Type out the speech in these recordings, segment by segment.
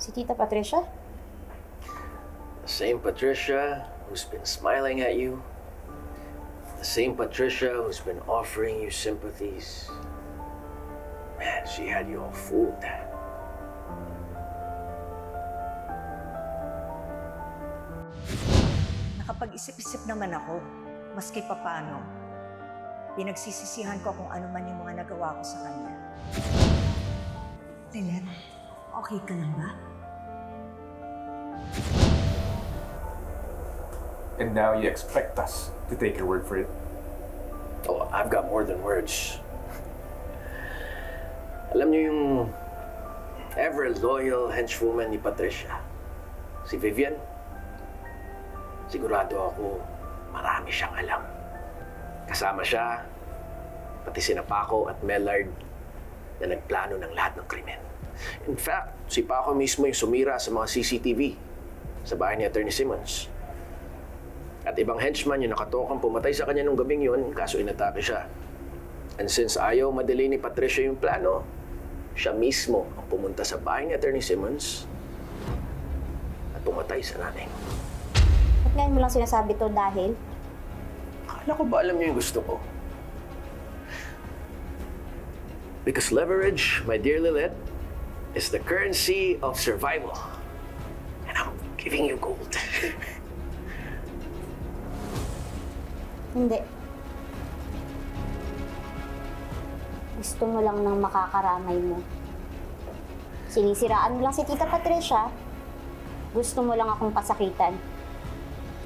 Si Tita Patricia? The same Patricia who's been smiling at you. The same Patricia who's been offering you sympathies. Man, she had you all fooled. Nakapag-isip-isip naman ako, maski papaano. Pinagsisisihan ko kung ano man yung mga nagawa ko sa kanya. Lynette, okay ka lang ba? And now you expect us to take your word for it? Oh, I've got more than words. Alam niyo yung ever-loyal henchwoman ni Patricia, si Vivian? Sigurado ako marami siyang alam. Kasama siya, pati sina Paco at Mellard na nagplano ng lahat ng krimen. In fact, si Paco mismo yung sumira sa mga CCTV sa bahay ni Attorney Simmons. At ibang henchman yung nakatokang pumatay sa kanya nung gabing yun, kaso inatake siya. And since ayaw madali ni Patricia yung plano, siya mismo ang pumunta sa bahay ni Attorney Simmons at pumatay sa nanay mo. Ba't ngayon mo lang sinasabi to dahil? Akala ko ba alam niyo yung gusto ko? Because leverage, my dear Lilith, is the currency of survival. And I'm giving you gold. Hindi. Gusto mo lang ng makakaramay mo. Sinisiraan mo lang si Tita Patricia. Gusto mo lang akong pasakitan.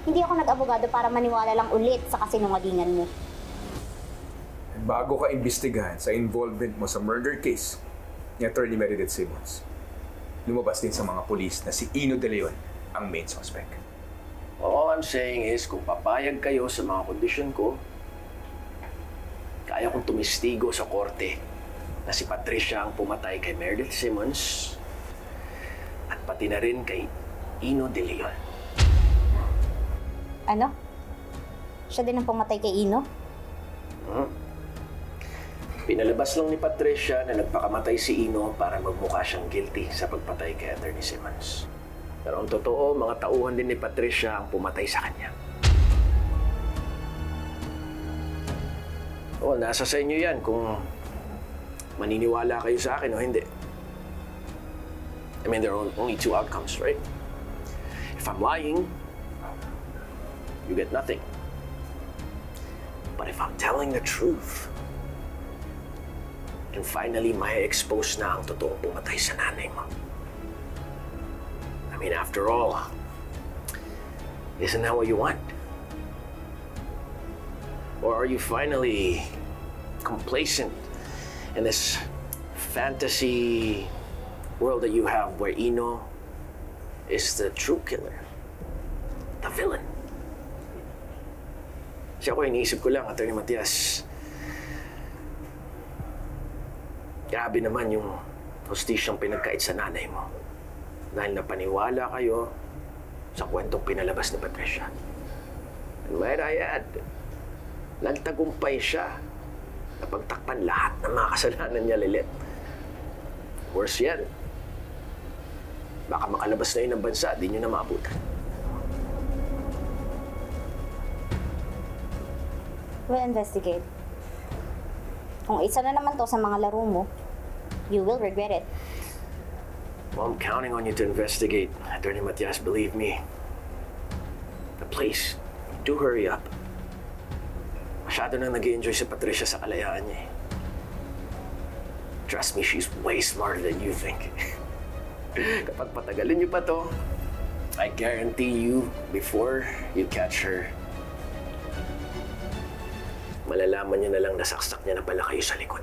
Hindi ako nag-abogado para maniwala lang ulit sa kasinungalingan mo. Bago ka imbestigahan sa involvement mo sa murder case ni Attorney Meredith Simmons, lumabas din sa mga pulis na si Ino De Leon ang main suspect. All I'm saying is, kung papayag kayo sa mga kondisyon ko, kaya kong tumistigo sa korte na si Patricia ang pumatay kay Meredith Simmons at pati na rin kay Ino De Leon. Ano? Siya din ang pumatay kay Ino? Pinalabas lang ni Patricia na nagpakamatay si Ino para magmukha siyang guilty sa pagpatay kay Attorney Simmons. Pero ang totoo, mga tauhan din ni Patricia ang pumatay sa kanya. Well, nasa sa inyo yan kung maniniwala kayo sa akin o hindi. I mean, there are only two outcomes, right? If I'm lying, you get nothing. But if I'm telling the truth, and finally may expose na ang totoong pumatay sa nanay mo. I mean, after all, isn't that what you want? Or are you finally complacent in this fantasy world that you have where Ino is the true killer, the villain? Siya ko, iniisip ko lang, Atty. Matias. Grabe naman yung hostisyang pinagkait sa nanay mo. Dahil napaniwala kayo sa kwentong pinalabas ni Patricia. And might I add, nagtagumpay siya na pagtakpan lahat ng mga kasalanan niya, Lilith. Worse yan. Baka makalabas na yun ng bansa, di nyo na maabutan. We'll investigate. Kung isa na naman to sa mga laro mo, you will regret it. Well, I'm counting on you to investigate. Attorney Matias, believe me. The place, do hurry up. Masyado nang nag-i-enjoy si Patricia sa kalayaan niya. Trust me, she's way smarter than you think. Kapag patagalin niyo pa to, I guarantee you, before you catch her, malalaman niyo na lang nasaksak niya na pala kayo sa likod.